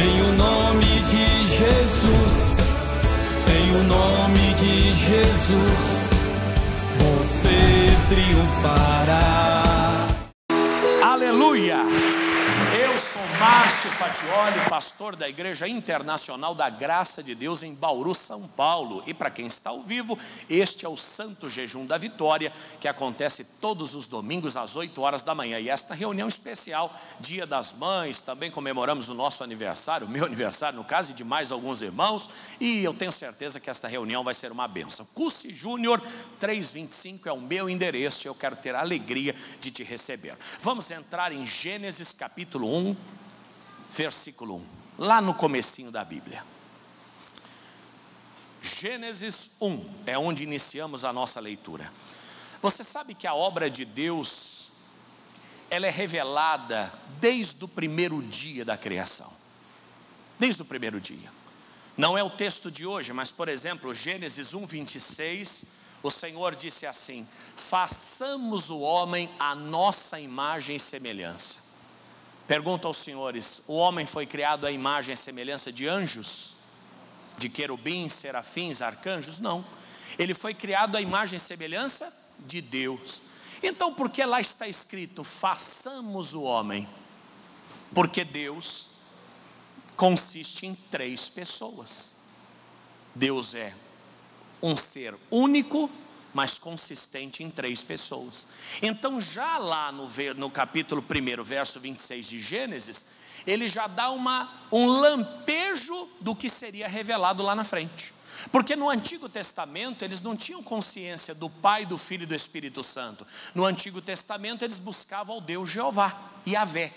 Em o nome de Jesus, em o nome de Jesus, você triunfará. Aleluia! Eu sou Márcio Fatioli, pastor da Igreja Internacional da Graça de Deus em Bauru, São Paulo. E para quem está ao vivo, este é o Santo Jejum da Vitória, que acontece todos os domingos às 8 horas da manhã. E esta reunião especial, Dia das Mães, também comemoramos o nosso aniversário, o meu aniversário, no caso, e de mais alguns irmãos. E eu tenho certeza que esta reunião vai ser uma bênção. Cussi Júnior 325 é o meu endereço, eu quero ter a alegria de te receber. Vamos entrar em Gênesis capítulo 1, versículo 1, lá no comecinho da Bíblia. Gênesis 1 é onde iniciamos a nossa leitura. Você sabe que a obra de Deus, ela é revelada desde o primeiro dia da criação. Desde o primeiro dia. Não é o texto de hoje, mas por exemplo, Gênesis 1, 26, o Senhor disse assim: façamos o homem à nossa imagem e semelhança. Pergunto aos senhores, o homem foi criado à imagem e semelhança de anjos? De querubins, serafins, arcanjos? Não. Ele foi criado à imagem e semelhança de Deus. Então por que lá está escrito, façamos o homem? Porque Deus consiste em 3 pessoas. Deus é um ser único, mas consistente em 3 pessoas. Então já lá no capítulo 1, verso 26 de Gênesis, ele já dá um lampejo do que seria revelado lá na frente. Porque no Antigo Testamento eles não tinham consciência do Pai, do Filho e do Espírito Santo. No Antigo Testamento eles buscavam o Deus Jeová, Yahvé.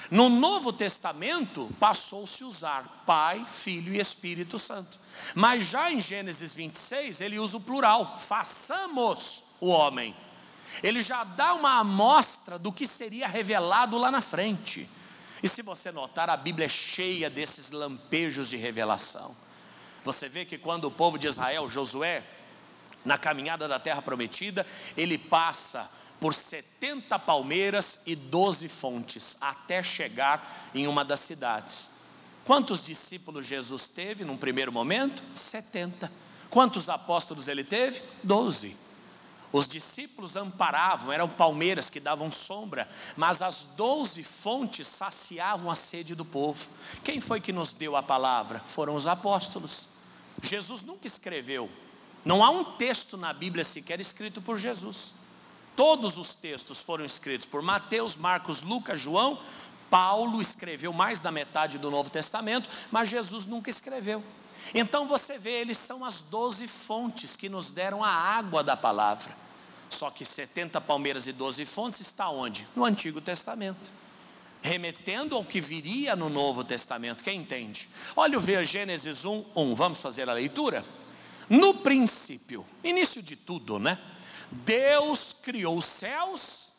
No Novo Testamento passou-se a usar Pai, Filho e Espírito Santo. Mas já em Gênesis 26 ele usa o plural, façamos o homem. Ele já dá uma amostra do que seria revelado lá na frente. E se você notar, a Bíblia é cheia desses lampejos de revelação. Você vê que quando o povo de Israel, Josué, na caminhada da terra prometida, ele passa por 70 palmeiras e 12 fontes, até chegar em uma das cidades. Quantos discípulos Jesus teve num primeiro momento? 70. Quantos apóstolos ele teve? 12. Os discípulos amparavam, eram palmeiras que davam sombra, mas as 12 fontes saciavam a sede do povo. Quem foi que nos deu a palavra? Foram os apóstolos. Jesus nunca escreveu, não há um texto na Bíblia sequer escrito por Jesus. Todos os textos foram escritos por Mateus, Marcos, Lucas, João. Paulo escreveu mais da metade do Novo Testamento, mas Jesus nunca escreveu. Então você vê, eles são as 12 fontes que nos deram a água da palavra. Só que 70 palmeiras e 12 fontes está onde? No Antigo Testamento, remetendo ao que viria no Novo Testamento. Quem entende? Olha o Gênesis 1, 1, vamos fazer a leitura? No princípio, início de tudo, né? Deus criou os céus.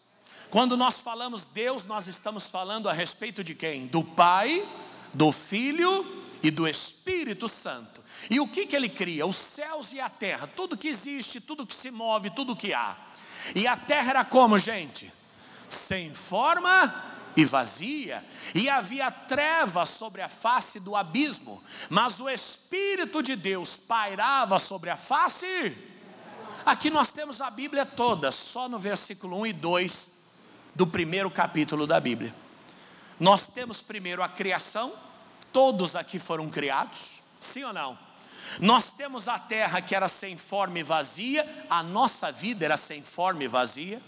Quando nós falamos Deus, nós estamos falando a respeito de quem? Do Pai, do Filho e do Espírito Santo. E o que ele cria? Os céus e a terra, tudo que existe, tudo que se move, tudo que há. E a terra era como, gente? Sem forma e vazia, e havia trevas sobre a face do abismo, mas o Espírito de Deus pairava sobre a face. Aqui nós temos a Bíblia toda, só no versículo 1 e 2 do primeiro capítulo da Bíblia. Nós temos primeiro a criação, todos aqui foram criados, sim ou não? Nós temos a terra que era sem forma e vazia, a nossa vida era sem forma e vazia.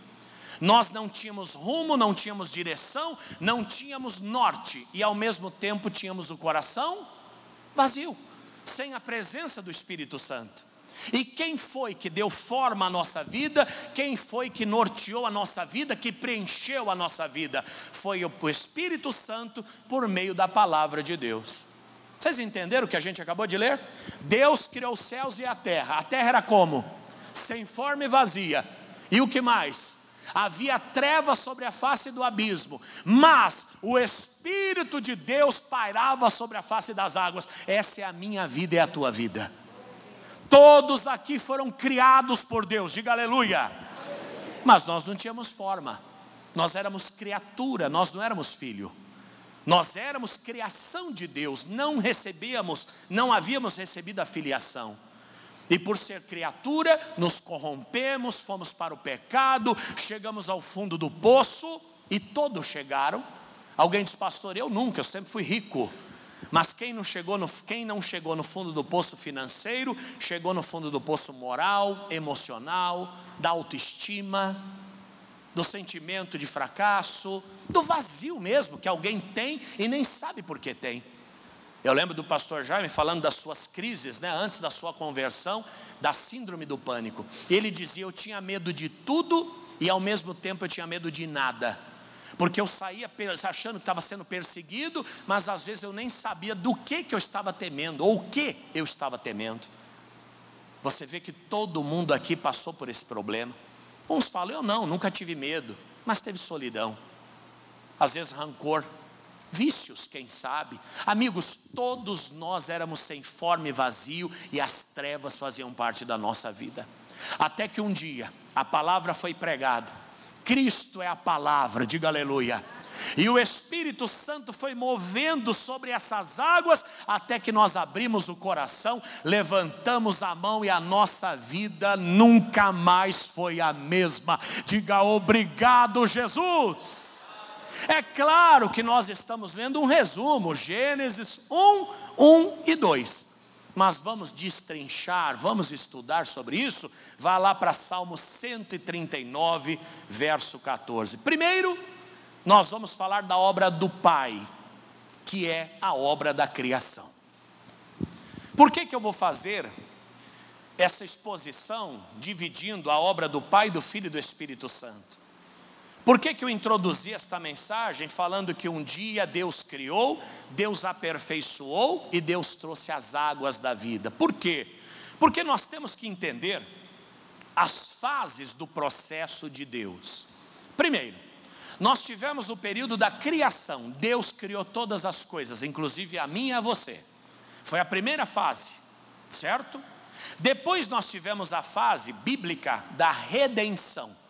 Nós não tínhamos rumo, não tínhamos direção, não tínhamos norte, e ao mesmo tempo tínhamos o coração vazio, sem a presença do Espírito Santo. E quem foi que deu forma à nossa vida? Quem foi que norteou a nossa vida, que preencheu a nossa vida? Foi o Espírito Santo por meio da palavra de Deus. Vocês entenderam o que a gente acabou de ler? Deus criou os céus e a terra era como? Sem forma e vazia. E o que mais? Havia trevas sobre a face do abismo, mas o Espírito de Deus pairava sobre a face das águas. Essa é a minha vida e a tua vida. Todos aqui foram criados por Deus, diga aleluia. Mas nós não tínhamos forma, nós éramos criatura, nós não éramos filho. Nós éramos criação de Deus, não havíamos recebido a filiação. E por ser criatura, nos corrompemos, fomos para o pecado, chegamos ao fundo do poço, e todos chegaram. Alguém diz: pastor, eu nunca, eu sempre fui rico. Mas quem não chegou no fundo do poço financeiro, chegou no fundo do poço moral, emocional, da autoestima, do sentimento de fracasso, do vazio mesmo, que alguém tem e nem sabe por que tem. Eu lembro do pastor Jaime falando das suas crises, né, antes da sua conversão, da síndrome do pânico. Ele dizia: eu tinha medo de tudo e ao mesmo tempo eu tinha medo de nada. Porque eu saía achando que estava sendo perseguido, mas às vezes eu nem sabia do que eu estava temendo, ou o que eu estava temendo. Você vê que todo mundo aqui passou por esse problema. Uns falam: eu não, nunca tive medo, mas teve solidão, às vezes rancor, vícios, quem sabe. Amigos, todos nós éramos sem forma e vazio, e as trevas faziam parte da nossa vida. Até que um dia a palavra foi pregada. Cristo é a palavra, diga aleluia. E o Espírito Santo foi movendo sobre essas águas, até que nós abrimos o coração, levantamos a mão e a nossa vida nunca mais foi a mesma. Diga: obrigado, Jesus. É claro que nós estamos lendo um resumo, Gênesis 1 e 2. Mas vamos destrinchar, vamos estudar sobre isso. Vá lá para Salmo 139, verso 14. Primeiro, nós vamos falar da obra do Pai, que é a obra da criação. Por que eu vou fazer essa exposição dividindo a obra do Pai, do Filho e do Espírito Santo? Por que eu introduzi esta mensagem falando que um dia Deus criou, Deus aperfeiçoou e Deus trouxe as águas da vida? Por quê? Porque nós temos que entender as fases do processo de Deus. Primeiro, nós tivemos o período da criação. Deus criou todas as coisas, inclusive a mim e a você. Foi a primeira fase, certo? Depois nós tivemos a fase bíblica da redenção,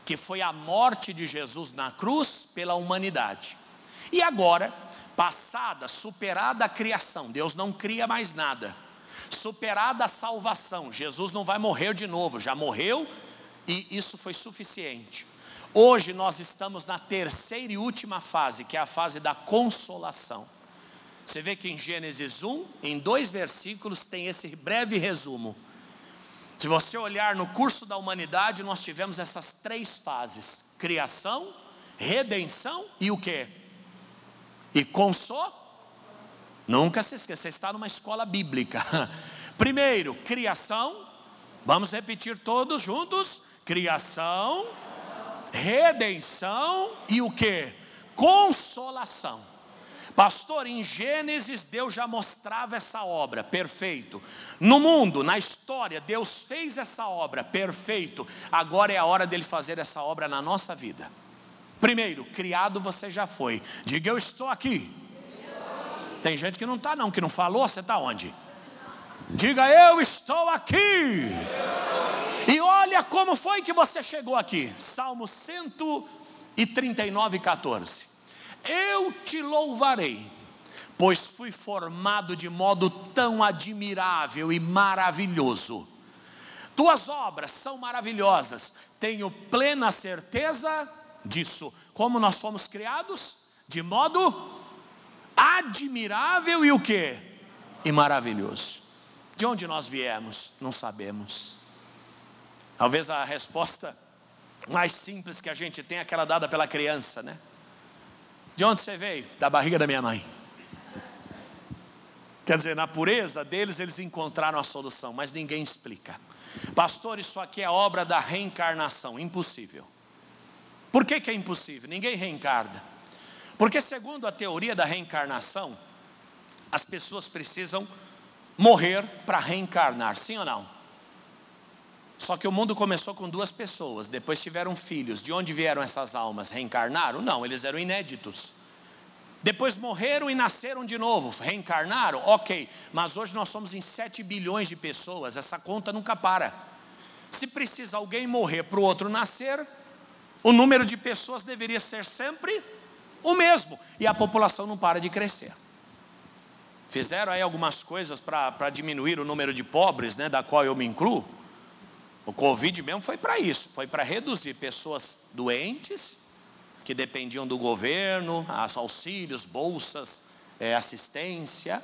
que foi a morte de Jesus na cruz pela humanidade. E agora, superada a criação, Deus não cria mais nada. Superada a salvação, Jesus não vai morrer de novo, já morreu e isso foi suficiente. Hoje nós estamos na terceira e última fase, que é a fase da consolação. Você vê que em Gênesis 1, em 2 versículos, tem esse breve resumo. Se você olhar no curso da humanidade, nós tivemos essas 3 fases: criação, redenção e o quê? E nunca se esqueça, você está numa escola bíblica. Primeiro, criação, vamos repetir todos juntos: criação, redenção e o quê? Consolação. Pastor, em Gênesis Deus já mostrava essa obra, perfeito. No mundo, na história, Deus fez essa obra, perfeito. Agora é a hora dele fazer essa obra na nossa vida. Primeiro, criado você já foi. Diga: eu estou aqui. Tem gente que não está não, que não falou. Você está onde? Diga: eu estou aqui. E olha como foi que você chegou aqui. Salmo 139, 14. Eu te louvarei, pois fui formado de modo tão admirável e maravilhoso. Tuas obras são maravilhosas, tenho plena certeza disso. Como nós fomos criados? De modo admirável e o quê? E maravilhoso. De onde nós viemos? Não sabemos. Talvez a resposta mais simples que a gente tem é aquela dada pela criança, né? De onde você veio? Da barriga da minha mãe. Quer dizer, na pureza deles, eles encontraram a solução, mas ninguém explica. Pastor, isso aqui é obra da reencarnação. Impossível. Por que é impossível? Ninguém reencarna. Porque segundo a teoria da reencarnação, as pessoas precisam morrer para reencarnar, sim ou não? Só que o mundo começou com 2 pessoas, depois tiveram filhos. De onde vieram essas almas? Reencarnaram? Não, eles eram inéditos. Depois morreram e nasceram de novo. Reencarnaram? Ok, mas hoje nós somos em 7 bilhões de pessoas. Essa conta nunca para. Se precisa alguém morrer para o outro nascer, o número de pessoas deveria ser sempre o mesmo, e a população não para de crescer. Fizeram aí algumas coisas para diminuir o número de pobres, né, da qual eu me incluo. O Covid mesmo foi para isso, foi para reduzir pessoas doentes, que dependiam do governo, auxílios, bolsas, assistência,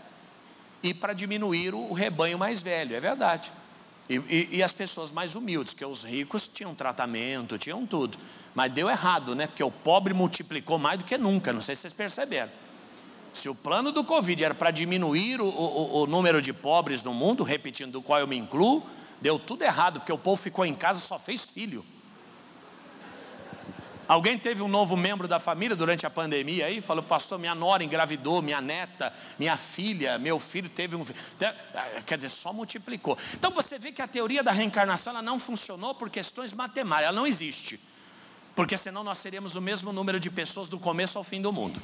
e para diminuir o rebanho mais velho, é verdade. E as pessoas mais humildes, que os ricos tinham tratamento, tinham tudo. Mas deu errado, né? Porque o pobre multiplicou mais do que nunca, não sei se vocês perceberam. Se o plano do Covid era para diminuir o número de pobres no mundo, repetindo, do qual eu me incluo, deu tudo errado, porque o povo ficou em casa e só fez filho. Alguém teve um novo membro da família durante a pandemia aí? Falou, pastor, minha nora engravidou, minha neta, minha filha, meu filho teve um filho. Quer dizer, só multiplicou. Então você vê que a teoria da reencarnação ela não funcionou por questões matemáticas, ela não existe. Porque senão nós seríamos o mesmo número de pessoas do começo ao fim do mundo.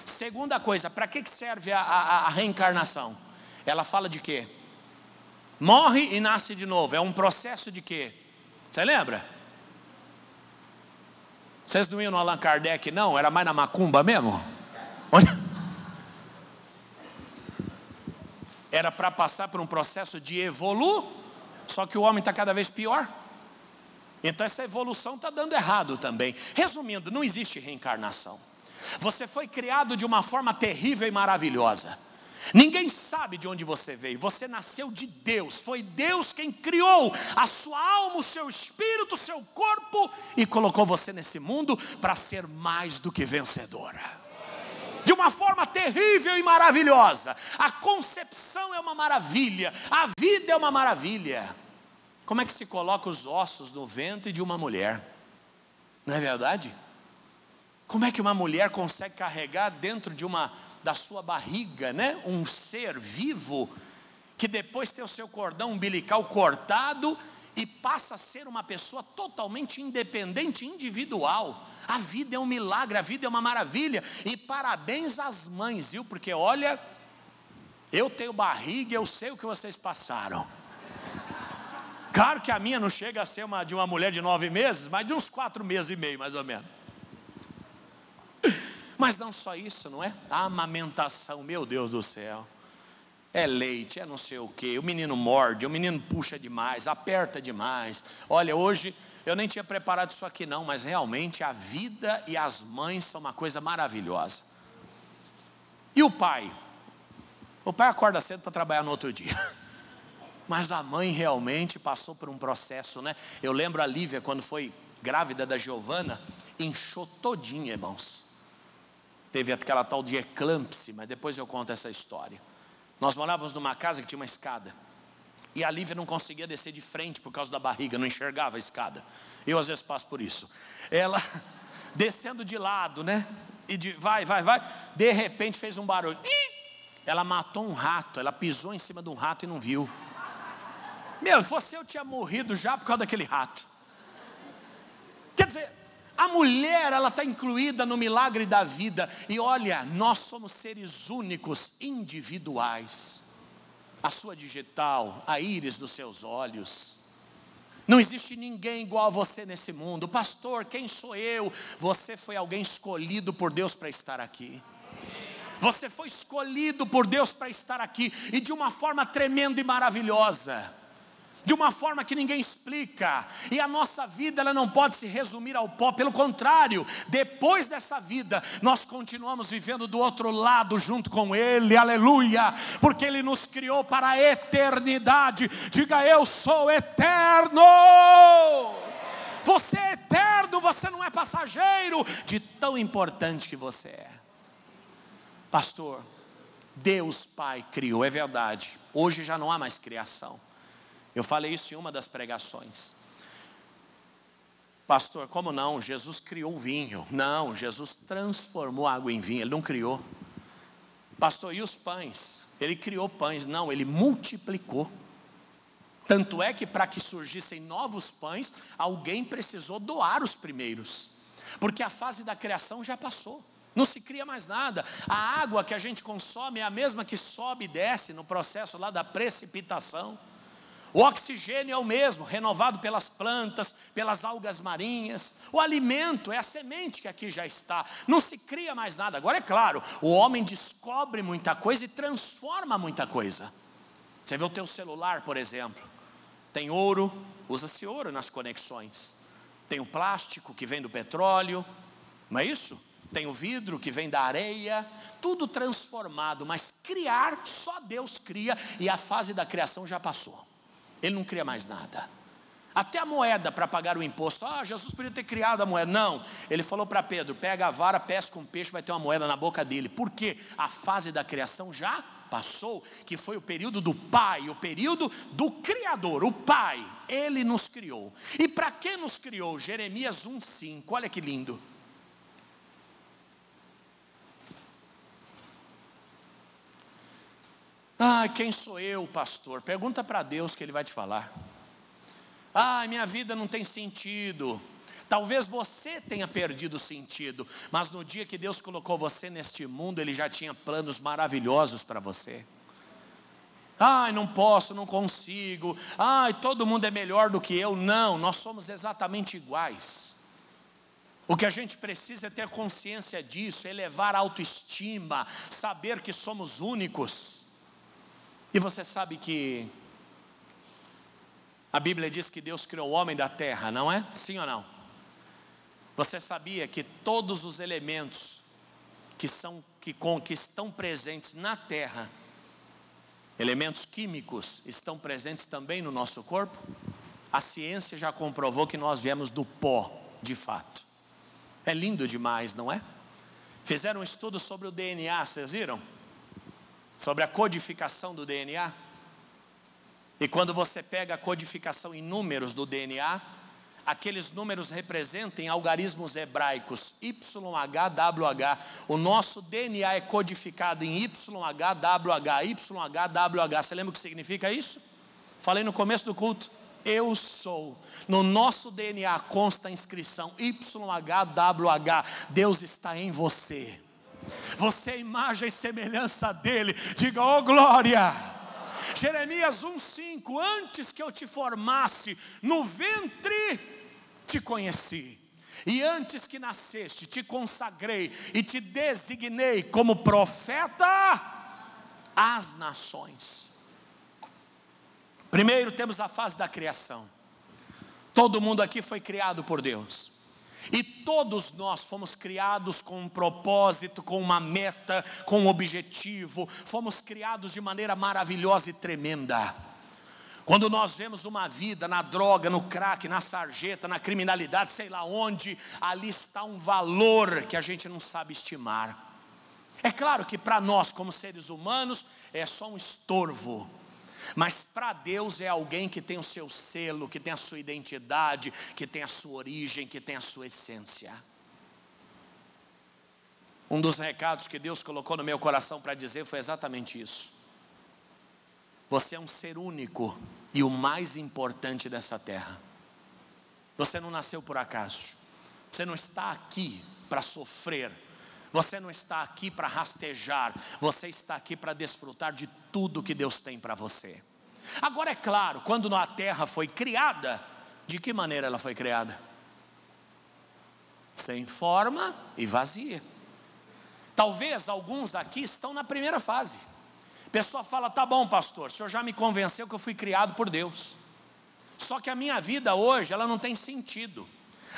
Segunda coisa, para que serve a reencarnação? Ela fala de quê? Morre e nasce de novo, é um processo de quê? Você lembra? Vocês não iam no Allan Kardec não? Era mais na macumba mesmo? Era para passar por um processo de evolução, só que o homem está cada vez pior. Então essa evolução está dando errado também. Resumindo, não existe reencarnação. Você foi criado de uma forma terrível e maravilhosa. Ninguém sabe de onde você veio. Você nasceu de Deus. Foi Deus quem criou a sua alma, o seu espírito, o seu corpo e colocou você nesse mundo para ser mais do que vencedora. De uma forma terrível e maravilhosa. A concepção é uma maravilha. A vida é uma maravilha. Como é que se coloca os ossos no ventre de uma mulher? Não é verdade? Como é que uma mulher consegue carregar dentro da sua barriga, né, um ser vivo, que depois tem o seu cordão umbilical cortado e passa a ser uma pessoa totalmente independente, individual? A vida é um milagre, a vida é uma maravilha. E parabéns às mães, viu? Porque olha, eu tenho barriga, eu sei o que vocês passaram. Claro que a minha não chega a ser de uma mulher de 9 meses, mas de uns 4 meses e meio, mais ou menos. Mas não só isso, não é? A amamentação, meu Deus do céu. É leite, é não sei o quê. O menino morde, o menino puxa demais, aperta demais. Olha, hoje eu nem tinha preparado isso aqui não, mas realmente a vida e as mães são uma coisa maravilhosa. E o pai? O pai acorda cedo para trabalhar no outro dia. Mas a mãe realmente passou por um processo, né? Eu lembro a Lívia, quando foi grávida da Giovana, inchou todinha, irmãos. Teve aquela tal de eclâmpsia, mas depois eu conto essa história. Nós morávamos numa casa que tinha uma escada. E a Lívia não conseguia descer de frente por causa da barriga, não enxergava a escada. Eu às vezes passo por isso. Ela descendo de lado, né? E vai. De repente fez um barulho. Ela matou um rato, ela pisou em cima de um rato e não viu. Meu, se fosse eu tinha morrido já por causa daquele rato. Quer dizer, a mulher, ela está incluída no milagre da vida. E olha, nós somos seres únicos, individuais. A sua digital, a íris dos seus olhos. Não existe ninguém igual a você nesse mundo. Pastor, quem sou eu? Você foi alguém escolhido por Deus para estar aqui. Você foi escolhido por Deus para estar aqui. E de uma forma tremenda e maravilhosa. De uma forma que ninguém explica. E a nossa vida ela não pode se resumir ao pó. Pelo contrário, depois dessa vida nós continuamos vivendo do outro lado junto com Ele, aleluia. Porque Ele nos criou para a eternidade. Diga, eu sou eterno. Você é eterno, você não é passageiro. De tão importante que você é. Pastor, Deus Pai criou, é verdade. Hoje já não há mais criação. Eu falei isso em uma das pregações. Pastor, como não? Jesus criou o vinho. Não, Jesus transformou a água em vinho, Ele não criou. Pastor, e os pães? Ele criou pães. Não, Ele multiplicou. Tanto é que para que surgissem novos pães, alguém precisou doar os primeiros. Porque a fase da criação já passou. Não se cria mais nada. A água que a gente consome é a mesma que sobe e desce no processo lá da precipitação. O oxigênio é o mesmo, renovado pelas plantas, pelas algas marinhas. O alimento é a semente que aqui já está. Não se cria mais nada. Agora é claro, o homem descobre muita coisa e transforma muita coisa. Você vê o teu celular, por exemplo. Tem ouro, usa-se ouro nas conexões. Tem o plástico que vem do petróleo, não é isso? Tem o vidro que vem da areia, tudo transformado. Mas criar, só Deus cria, e a fase da criação já passou. Ele não cria mais nada. Até a moeda para pagar o imposto. Jesus podia ter criado a moeda. Não, ele falou para Pedro, pega a vara, pesca um peixe, vai ter uma moeda na boca dele. Por quê? A fase da criação já passou, que foi o período do Pai, o período do Criador. O Pai, Ele nos criou. E para que nos criou? Jeremias 1,5, olha que lindo. Quem sou eu, pastor? Pergunta para Deus que Ele vai te falar. Minha vida não tem sentido. Talvez você tenha perdido o sentido, mas no dia que Deus colocou você neste mundo, Ele já tinha planos maravilhosos para você. Não posso, não consigo. Todo mundo é melhor do que eu. Não, nós somos exatamente iguais. O que a gente precisa é ter consciência disso, elevar a autoestima, saber que somos únicos. E você sabe que a Bíblia diz que Deus criou o homem da terra, não é? Sim ou não? Você sabia que todos os elementos que estão presentes na terra, elementos químicos, estão presentes também no nosso corpo? A ciência já comprovou que nós viemos do pó, de fato. É lindo demais, não é? Fizeram um estudo sobre o DNA, vocês viram? Sobre a codificação do DNA. E quando você pega a codificação em números do DNA, aqueles números representam algarismos hebraicos, YHWH. O nosso DNA é codificado em YHWH, YHWH. Você lembra o que significa isso? Falei no começo do culto. Eu sou. No nosso DNA consta a inscrição YHWH. Deus está em você. Você é imagem e semelhança dele. Diga, oh glória. Jeremias 1,5, antes que eu te formasse no ventre, te conheci. E antes que nasceste, te consagrei e te designei como profeta às nações. Primeiro temos a fase da criação. Todo mundo aqui foi criado por Deus. E todos nós fomos criados com um propósito, com uma meta, com um objetivo. Fomos criados de maneira maravilhosa e tremenda. Quando nós vemos uma vida na droga, no crack, na sarjeta, na criminalidade, sei lá onde, ali está um valor que a gente não sabe estimar. É claro que para nós, como seres humanos, é só um estorvo. Mas para Deus é alguém que tem o seu selo, que tem a sua identidade, que tem a sua origem, que tem a sua essência. Um dos recados que Deus colocou no meu coração para dizer foi exatamente isso. Você é um ser único e o mais importante dessa terra. Você não nasceu por acaso. Você não está aqui para sofrer. Você não está aqui para rastejar. Você está aqui para desfrutar de tudo que Deus tem para você. Agora é claro, quando a terra foi criada, de que maneira ela foi criada? Sem forma e vazia. Talvez alguns aqui estão na primeira fase. A pessoa fala, tá bom pastor, o senhor já me convenceu que eu fui criado por Deus. Só que a minha vida hoje, ela não tem sentido.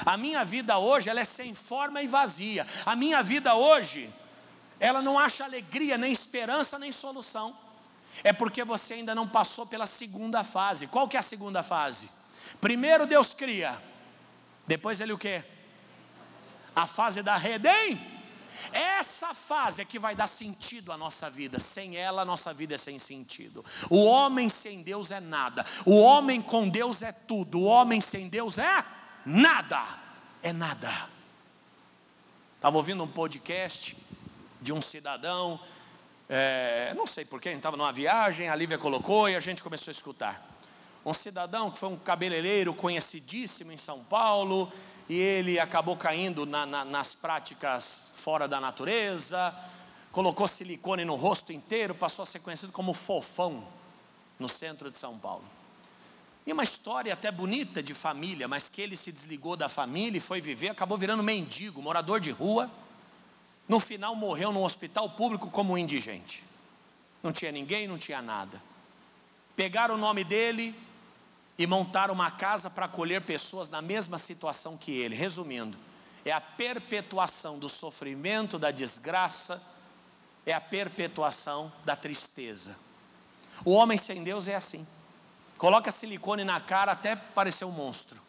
A minha vida hoje, ela é sem forma e vazia. A minha vida hoje, ela não acha alegria, nem esperança, nem solução. É porque você ainda não passou pela segunda fase. Qual que é a segunda fase? Primeiro Deus cria. Depois Ele o quê? A fase da redenção. Essa fase é que vai dar sentido à nossa vida. Sem ela, a nossa vida é sem sentido. O homem sem Deus é nada. O homem com Deus é tudo. O homem sem Deus é nada. É nada. Estava ouvindo um podcast de um cidadão, não sei porquê, a gente estava numa viagem, a Lívia colocou e a gente começou a escutar. Um cidadão que foi um cabeleireiro conhecidíssimo em São Paulo, e ele acabou caindo nas práticas fora da natureza, colocou silicone no rosto inteiro, passou a ser conhecido como Fofão, no centro de São Paulo. E uma história até bonita de família, mas que ele se desligou da família e foi viver, acabou virando mendigo, morador de rua. No final morreu num hospital público como um indigente. Não tinha ninguém, não tinha nada. Pegaram o nome dele e montaram uma casa para acolher pessoas na mesma situação que ele. Resumindo, é a perpetuação do sofrimento, da desgraça, é a perpetuação da tristeza. O homem sem Deus é assim. Coloca silicone na cara até parecer um monstro.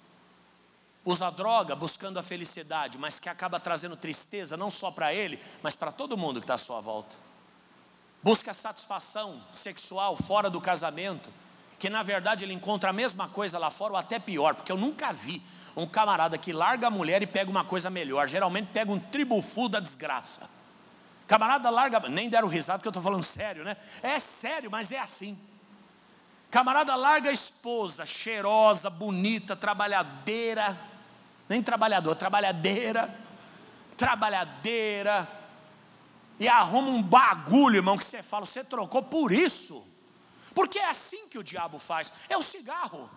Usa droga buscando a felicidade, mas que acaba trazendo tristeza não só para ele, mas para todo mundo que está à sua volta. Busca satisfação sexual fora do casamento, que na verdade ele encontra a mesma coisa lá fora ou até pior, porque eu nunca vi um camarada que larga a mulher e pega uma coisa melhor. Geralmente pega um tribufu da desgraça. Camarada larga, nem deram risada que eu estou falando sério, né? É sério, mas é assim. Camarada larga a esposa, cheirosa, bonita, trabalhadeira, nem trabalhador, trabalhadeira, e arruma um bagulho, irmão, que você fala, você trocou por isso, porque é assim que o diabo faz, é o cigarro.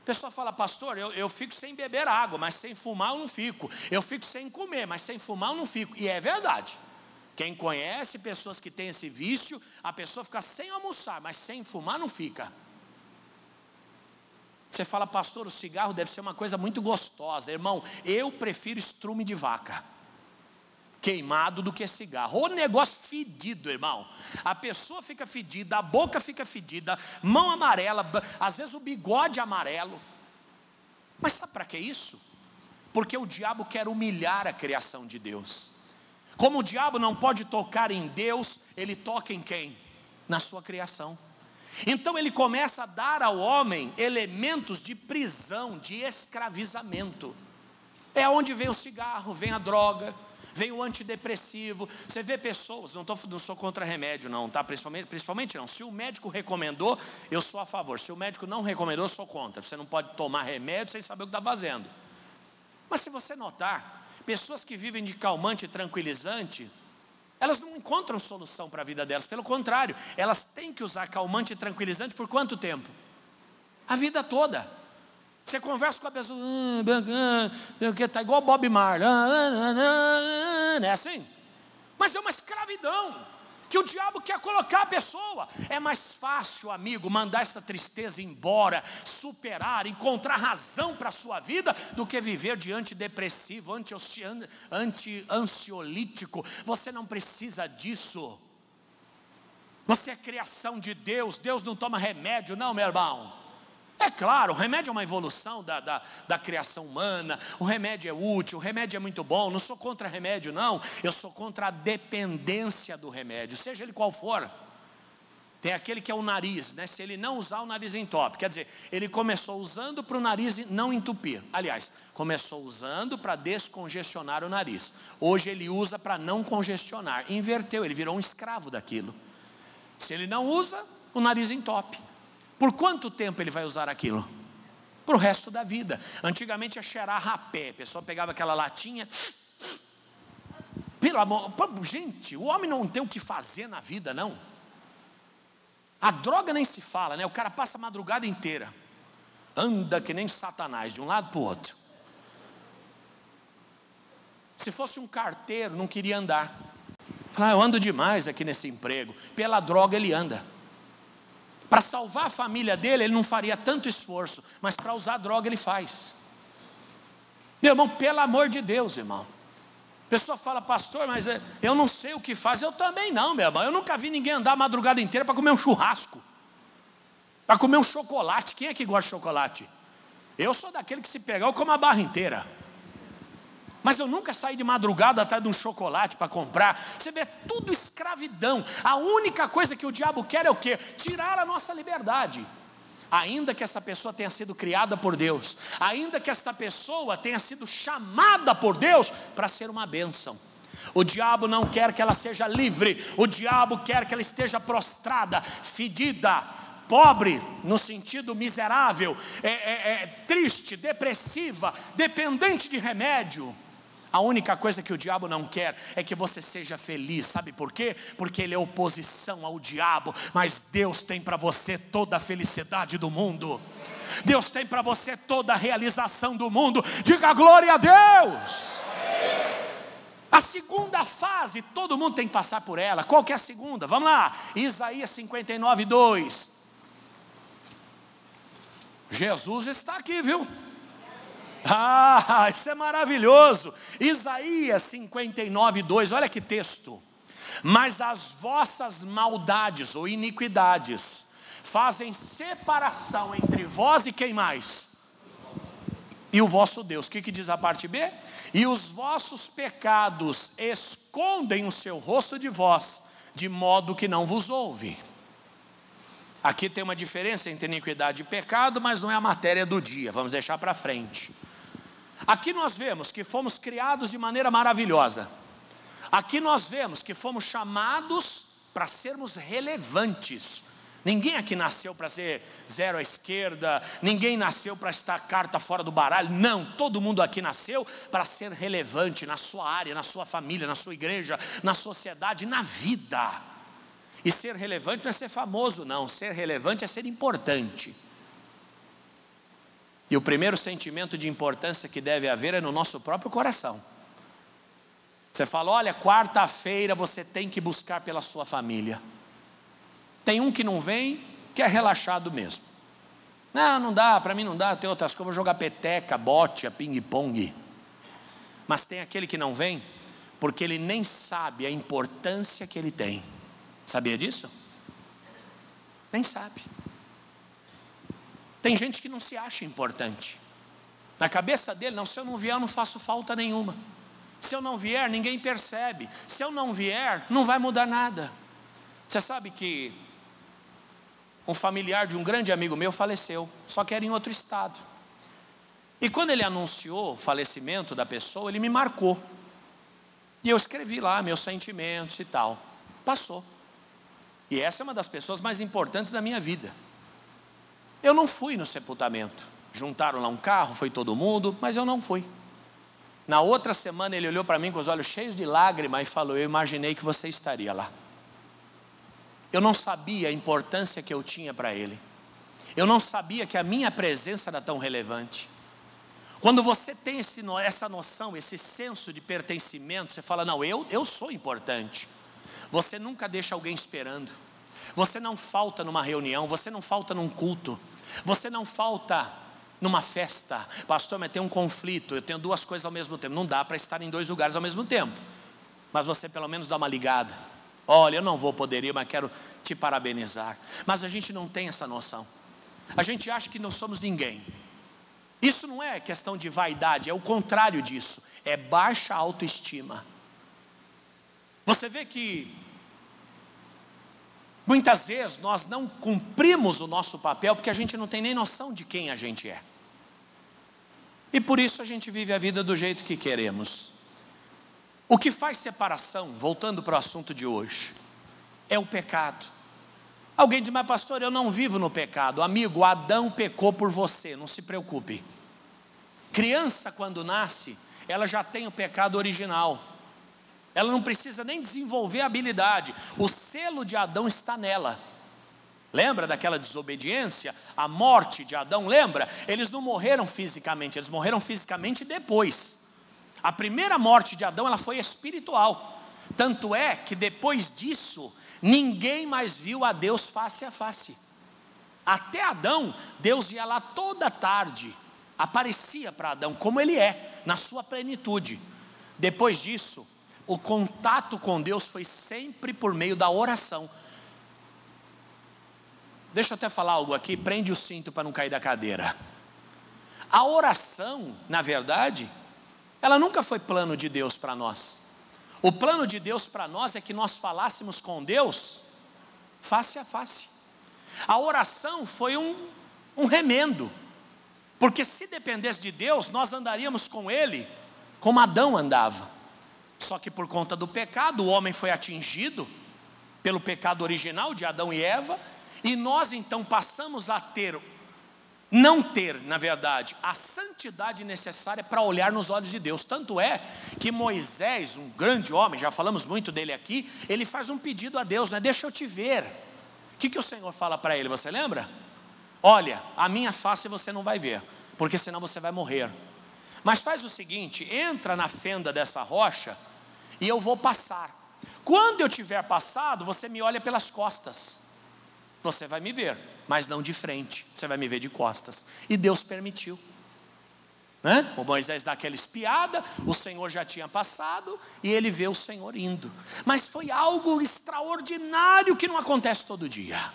A pessoa fala, pastor, eu fico sem beber água, mas sem fumar eu não fico. Eu fico sem comer, mas sem fumar eu não fico. E é verdade. Quem conhece pessoas que têm esse vício, a pessoa fica sem almoçar, mas sem fumar não fica. Você fala, pastor, o cigarro deve ser uma coisa muito gostosa. Irmão, eu prefiro estrume de vaca queimado do que cigarro. Ou negócio fedido, irmão. A pessoa fica fedida, a boca fica fedida, mão amarela, às vezes o bigode amarelo. Mas sabe para que isso? Porque o diabo quer humilhar a criação de Deus. Como o diabo não pode tocar em Deus, ele toca em quem? Na sua criação. Então ele começa a dar ao homem elementos de prisão, de escravizamento. É onde vem o cigarro, vem a droga, vem o antidepressivo. Você vê pessoas, não sou contra remédio não, tá? Principalmente não. Se o médico recomendou, eu sou a favor. Se o médico não recomendou, eu sou contra. Você não pode tomar remédio sem saber o que está fazendo. Mas se você notar, pessoas que vivem de calmante e tranquilizante, elas não encontram solução para a vida delas. Pelo contrário, elas têm que usar calmante e tranquilizante por quanto tempo? A vida toda. Você conversa com a pessoa, está igual Bob Marley, não é assim? Mas é uma escravidão que o diabo quer colocar a pessoa. É mais fácil, amigo, mandar essa tristeza embora, superar, encontrar razão para a sua vida, do que viver de antidepressivo, ansiolítico. Você não precisa disso. Você é criação de Deus. Deus não toma remédio não, meu irmão. É claro, o remédio é uma evolução da criação humana. O remédio é útil, o remédio é muito bom. Não sou contra remédio não. Eu sou contra a dependência do remédio, seja ele qual for. Tem aquele que é o nariz, né? Se ele não usar, o nariz entope. Quer dizer, ele começou usando para o nariz não entupir. Aliás, começou usando para descongestionar o nariz. Hoje ele usa para não congestionar. Inverteu, ele virou um escravo daquilo. Se ele não usa, o nariz entope. Por quanto tempo ele vai usar aquilo? Para o resto da vida. Antigamente ia cheirar rapé. A pessoa pegava aquela latinha. Pelo amor, gente, o homem não tem o que fazer na vida, não. A droga nem se fala, né? O cara passa a madrugada inteira. Anda que nem Satanás, de um lado para o outro. Se fosse um carteiro, não queria andar. Fala, eu ando demais aqui nesse emprego. Pela droga ele anda. Para salvar a família dele, ele não faria tanto esforço, mas para usar droga ele faz. Meu irmão, pelo amor de Deus, irmão. A pessoa fala, pastor, mas eu não sei o que faz. Eu também não, meu irmão. Eu nunca vi ninguém andar a madrugada inteira para comer um churrasco, para comer um chocolate. Quem é que gosta de chocolate? Eu sou daquele que se pegar eu como a barra inteira. Mas eu nunca saí de madrugada atrás de um chocolate para comprar. Você vê, tudo escravidão. A única coisa que o diabo quer é o quê? Tirar a nossa liberdade. Ainda que essa pessoa tenha sido criada por Deus, ainda que esta pessoa tenha sido chamada por Deus para ser uma bênção, o diabo não quer que ela seja livre. O diabo quer que ela esteja prostrada, fedida, pobre no sentido miserável, triste, depressiva, dependente de remédio. A única coisa que o diabo não quer é que você seja feliz. Sabe por quê? Porque ele é oposição ao diabo. Mas Deus tem para você toda a felicidade do mundo. Deus tem para você toda a realização do mundo. Diga glória a Deus. A segunda fase, todo mundo tem que passar por ela. Qual que é a segunda? Vamos lá, Isaías 59:2. Jesus está aqui, viu? Isso é maravilhoso. Isaías 59:2, olha que texto. Mas as vossas maldades ou iniquidades fazem separação entre vós e quem mais? E o vosso Deus. O que diz a parte B? E os vossos pecados escondem o seu rosto de vós, de modo que não vos ouve. Aqui tem uma diferença entre iniquidade e pecado, mas não é a matéria do dia, vamos deixar para frente. Aqui nós vemos que fomos criados de maneira maravilhosa. Aqui nós vemos que fomos chamados para sermos relevantes. Ninguém aqui nasceu para ser zero à esquerda, ninguém nasceu para estar carta fora do baralho. Não, todo mundo aqui nasceu para ser relevante na sua área, na sua família, na sua igreja, na sociedade, na vida. E ser relevante não é ser famoso, não. Ser relevante é ser importante. E o primeiro sentimento de importância que deve haver é no nosso próprio coração. Você fala, olha, quarta-feira você tem que buscar pela sua família. Tem um que não vem, que é relaxado mesmo. Não dá, para mim não dá, tem outras coisas, vou jogar peteca, bote, ping-pong. Mas tem aquele que não vem, porque ele nem sabe a importância que ele tem. Sabia disso? Nem sabe. Tem gente que não se acha importante. Na cabeça dele, não, se eu não vier eu não faço falta nenhuma. Se eu não vier, ninguém percebe. Se eu não vier, não vai mudar nada. Você sabe que um familiar de um grande amigo meu faleceu, só que era em outro estado. E quando ele anunciou o falecimento da pessoa, ele me marcou. E eu escrevi lá meus sentimentos e tal. Passou. E essa é uma das pessoas mais importantes da minha vida. Eu não fui no sepultamento. Juntaram lá um carro, foi todo mundo, mas eu não fui. Na outra semana ele olhou para mim com os olhos cheios de lágrimas e falou, eu imaginei que você estaria lá. Eu não sabia a importância que eu tinha para ele. Eu não sabia que a minha presença era tão relevante. Quando você tem essa noção, esse senso de pertencimento, você fala, não, eu sou importante. Você nunca deixa alguém esperando. Você não falta numa reunião, você não falta num culto. Você não falta numa festa. Pastor, mas tem um conflito, eu tenho duas coisas ao mesmo tempo. Não dá para estar em dois lugares ao mesmo tempo. Mas você pelo menos dá uma ligada. Olha, eu não vou poder ir, mas quero te parabenizar. Mas a gente não tem essa noção. A gente acha que não somos ninguém. Isso não é questão de vaidade, é o contrário disso. É baixa autoestima. Você vê que muitas vezes nós não cumprimos o nosso papel porque a gente não tem nem noção de quem a gente é. E por isso a gente vive a vida do jeito que queremos. O que faz separação, voltando para o assunto de hoje, é o pecado. Alguém diz, mas pastor, eu não vivo no pecado. Amigo, Adão pecou por você, não se preocupe. Criança quando nasce, ela já tem o pecado original. Ela não precisa nem desenvolver a habilidade. O selo de Adão está nela. Lembra daquela desobediência? A morte de Adão, lembra? Eles não morreram fisicamente, eles morreram fisicamente depois. A primeira morte de Adão, ela foi espiritual. Tanto é que depois disso, ninguém mais viu a Deus face a face. Até Adão, Deus ia lá toda tarde, aparecia para Adão como ele é, na sua plenitude. Depois disso, o contato com Deus foi sempre por meio da oração. Deixa eu até falar algo aqui, prende o cinto para não cair da cadeira. A oração, na verdade, ela nunca foi plano de Deus para nós. O plano de Deus para nós é que nós falássemos com Deus face a face. A oração foi um remendo, porque se dependesse de Deus, nós andaríamos com Ele como Adão andava. Só que por conta do pecado, o homem foi atingido pelo pecado original de Adão e Eva, e nós então passamos a ter não ter, na verdade, a santidade necessária para olhar nos olhos de Deus. Tanto é que Moisés, um grande homem, já falamos muito dele aqui, ele faz um pedido a Deus, né? Deixa eu te ver. O que o Senhor fala para ele, você lembra? Olha, a minha face você não vai ver, porque senão você vai morrer. Mas faz o seguinte, entra na fenda dessa rocha e eu vou passar. Quando eu tiver passado, você me olha pelas costas. Você vai me ver, mas não de frente, você vai me ver de costas. E Deus permitiu, né? O Moisés dá aquela espiada, o Senhor já tinha passado e ele vê o Senhor indo. Mas foi algo extraordinário que não acontece todo dia.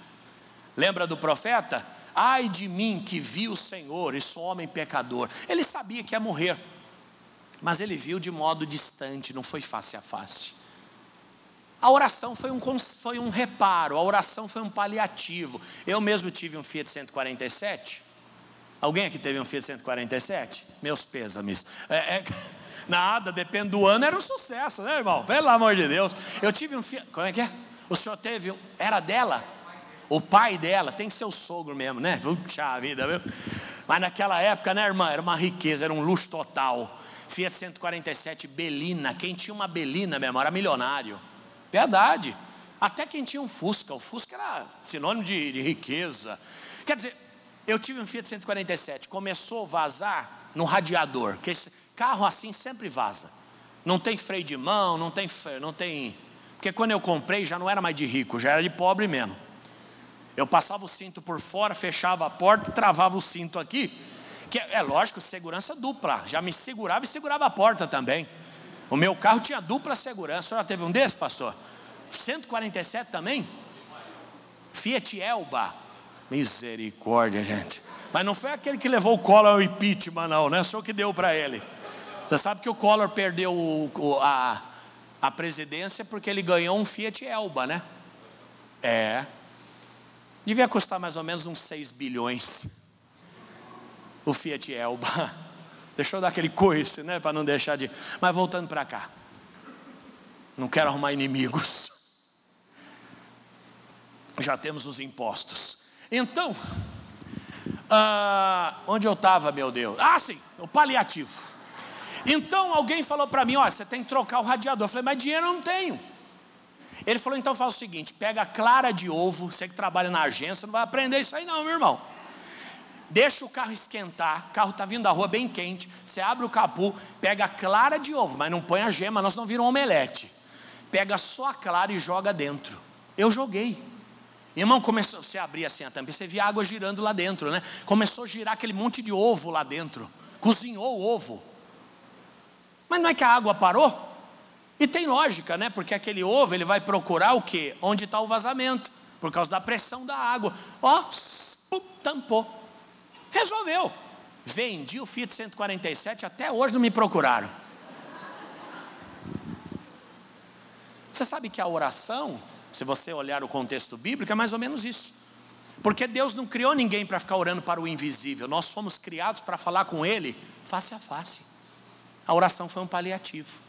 Lembra do profeta? Ai de mim que vi o Senhor e sou homem pecador. Ele sabia que ia morrer, mas ele viu de modo distante, não foi face a face. A oração foi um reparo, a oração foi um paliativo. Eu mesmo tive um Fiat 147. Alguém aqui teve um Fiat 147? Meus pêsames. Nada, depende do ano, era um sucesso, né, irmão? Pelo amor de Deus. Eu tive um Fiat, como é que é? O senhor teve um, era dela? O pai dela, tem que ser o sogro mesmo, né? Puxa vida, viu? Mas naquela época, né, irmã, era uma riqueza, era um luxo total. Fiat 147 Belina, quem tinha uma Belina mesmo, era milionário. Verdade, até quem tinha um Fusca, o Fusca era sinônimo de riqueza. Quer dizer, eu tive um Fiat 147, começou a vazar no radiador, que esse carro assim sempre vaza. Não tem freio de mão, não tem, porque quando eu comprei já não era mais de rico, já era de pobre mesmo. Eu passava o cinto por fora, fechava a porta e travava o cinto aqui, que é lógico, segurança dupla, já me segurava e segurava a porta também. O meu carro tinha dupla segurança. O senhor já teve um desses, pastor? 147 também? Fiat Elba. Misericórdia, gente. Mas não foi aquele que levou o Collor ao impeachment, não, né? O senhor que deu para ele. Você sabe que o Collor perdeu a presidência porque ele ganhou um Fiat Elba, né? Devia custar mais ou menos uns 6 bilhões. O Fiat Elba. Deixa eu dar aquele coice, né? Para não deixar de... Mas voltando para cá. Não quero arrumar inimigos. Já temos os impostos. Então, onde eu estava, meu Deus? Sim, o paliativo. Então alguém falou para mim, olha, você tem que trocar o radiador. Eu falei, mas dinheiro eu não tenho. Ele falou, então faz o seguinte, pega a clara de ovo, você que trabalha na agência, não vai aprender isso aí não, meu irmão. Deixa o carro esquentar, o carro está vindo da rua bem quente, você abre o capô, pega a clara de ovo, mas não põe a gema, nós não vira um omelete. Pega só a clara e joga dentro. Eu joguei. Irmão, começou, você abria assim a tampa, você via água girando lá dentro, né? Começou a girar aquele monte de ovo lá dentro. Cozinhou o ovo. Mas não é que a água parou? E tem lógica, né? Porque aquele ovo, ele vai procurar o quê? Onde está o vazamento. Por causa da pressão da água. Tampou. Resolveu. Vendi o Fiat 147, até hoje não me procuraram. Você sabe que a oração, se você olhar o contexto bíblico, é mais ou menos isso. Porque Deus não criou ninguém para ficar orando para o invisível. Nós fomos criados para falar com Ele face a face. A oração foi um paliativo.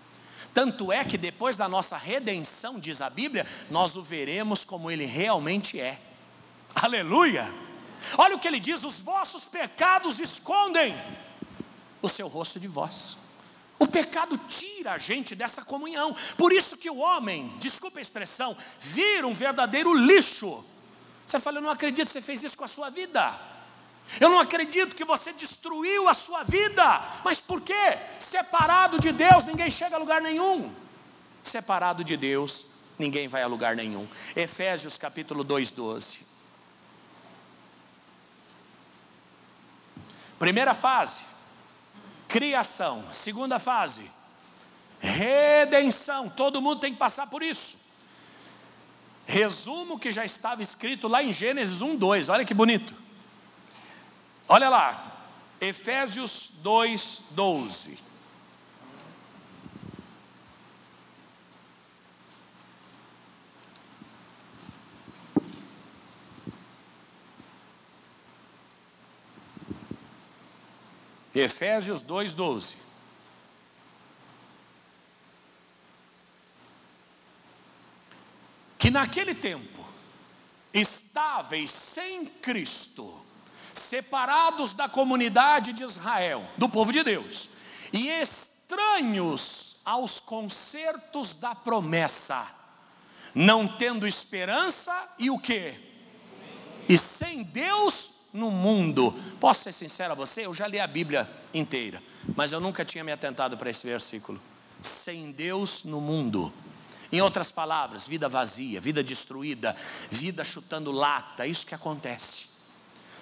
Tanto é que depois da nossa redenção, diz a Bíblia, nós o veremos como Ele realmente é. Aleluia! Olha o que ele diz, os vossos pecados escondem o seu rosto de vós. O pecado tira a gente dessa comunhão. Por isso que o homem, desculpa a expressão, vira um verdadeiro lixo. Você fala, eu não acredito que você fez isso com a sua vida. Eu não acredito que você destruiu a sua vida. Mas por quê? Separado de Deus, ninguém chega a lugar nenhum. Separado de Deus, ninguém vai a lugar nenhum. Efésios capítulo 2:12. Primeira fase, criação. Segunda fase, redenção. Todo mundo tem que passar por isso. Resumo que já estava escrito lá em Gênesis 1:2. Olha que bonito. Olha lá, Efésios 2:12. Efésios 2:12. Que naquele tempo estáveis sem Cristo, separados da comunidade de Israel, do povo de Deus, e estranhos aos concertos da promessa, não tendo esperança e o quê? E sem Deus no mundo. Posso ser sincero a você? Eu já li a Bíblia inteira, mas eu nunca tinha me atentado para esse versículo. Sem Deus no mundo. Em outras palavras, vida vazia, vida destruída, vida chutando lata, isso que acontece.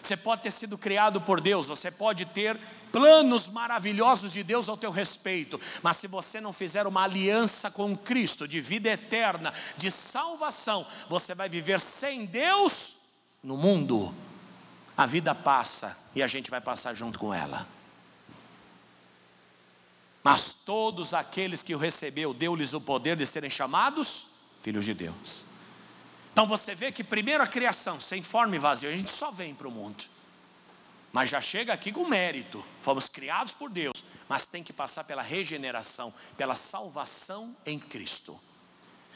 Você pode ter sido criado por Deus, você pode ter planos maravilhosos de Deus ao teu respeito, mas se você não fizer uma aliança com Cristo, de vida eterna, de salvação, você vai viver sem Deus no mundo. A vida passa e a gente vai passar junto com ela. Mas todos aqueles que o recebeu, deu-lhes o poder de serem chamados filhos de Deus. Então você vê que primeiro a criação, sem forma e vazio, a gente só vem para o mundo. Mas já chega aqui com mérito. Fomos criados por Deus, mas tem que passar pela regeneração, pela salvação em Cristo.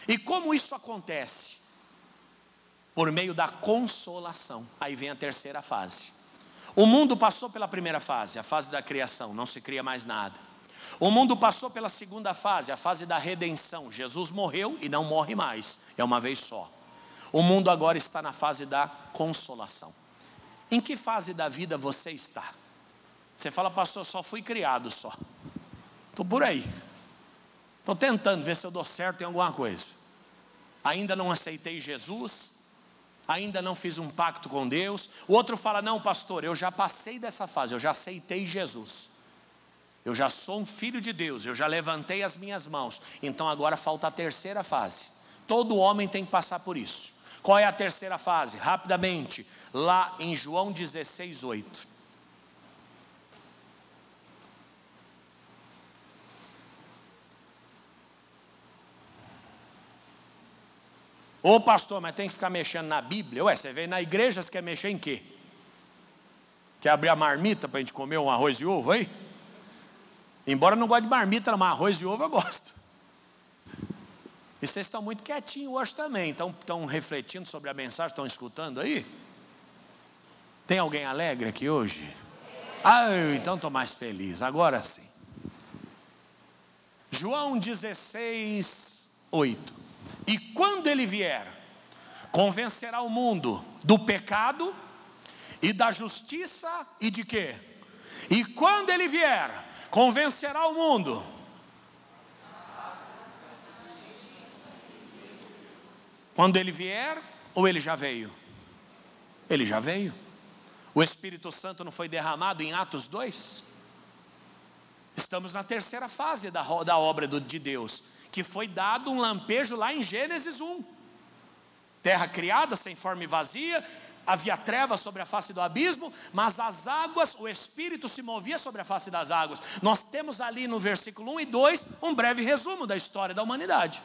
E como isso acontece? Por meio da consolação. Aí vem a terceira fase. O mundo passou pela primeira fase, a fase da criação, não se cria mais nada. O mundo passou pela segunda fase, a fase da redenção. Jesus morreu e não morre mais, é uma vez só. O mundo agora está na fase da consolação. Em que fase da vida você está? Você fala, pastor, só fui criado só. Estou por aí. Estou tentando ver se eu dou certo em alguma coisa. Ainda não aceitei Jesus. Ainda não fiz um pacto com Deus. O outro fala, não pastor, eu já passei dessa fase, eu já aceitei Jesus. Eu já sou um filho de Deus, eu já levantei as minhas mãos. Então agora falta a terceira fase. Todo homem tem que passar por isso. Qual é a terceira fase? Rapidamente, lá em João 16:8. Ô pastor, mas tem que ficar mexendo na Bíblia? Ué, você veio na igreja, você quer mexer em quê? Quer abrir a marmita para a gente comer um arroz e ovo aí? Embora eu não goste de marmita, mas arroz e ovo eu gosto. E vocês estão muito quietinhos hoje também. Estão refletindo sobre a mensagem, estão escutando aí? Tem alguém alegre aqui hoje? Então estou mais feliz, agora sim. João 16:8. E quando ele vier, convencerá o mundo do pecado e da justiça e de quê? E quando ele vier, convencerá o mundo. Quando ele vier, ou ele já veio? Ele já veio. O Espírito Santo não foi derramado em Atos 2? Estamos na terceira fase da obra de Deus, que foi dado um lampejo lá em Gênesis 1. Terra criada, sem forma e vazia, havia trevas sobre a face do abismo, mas as águas, o Espírito se movia sobre a face das águas. Nós temos ali no versículo 1 e 2, um breve resumo da história da humanidade.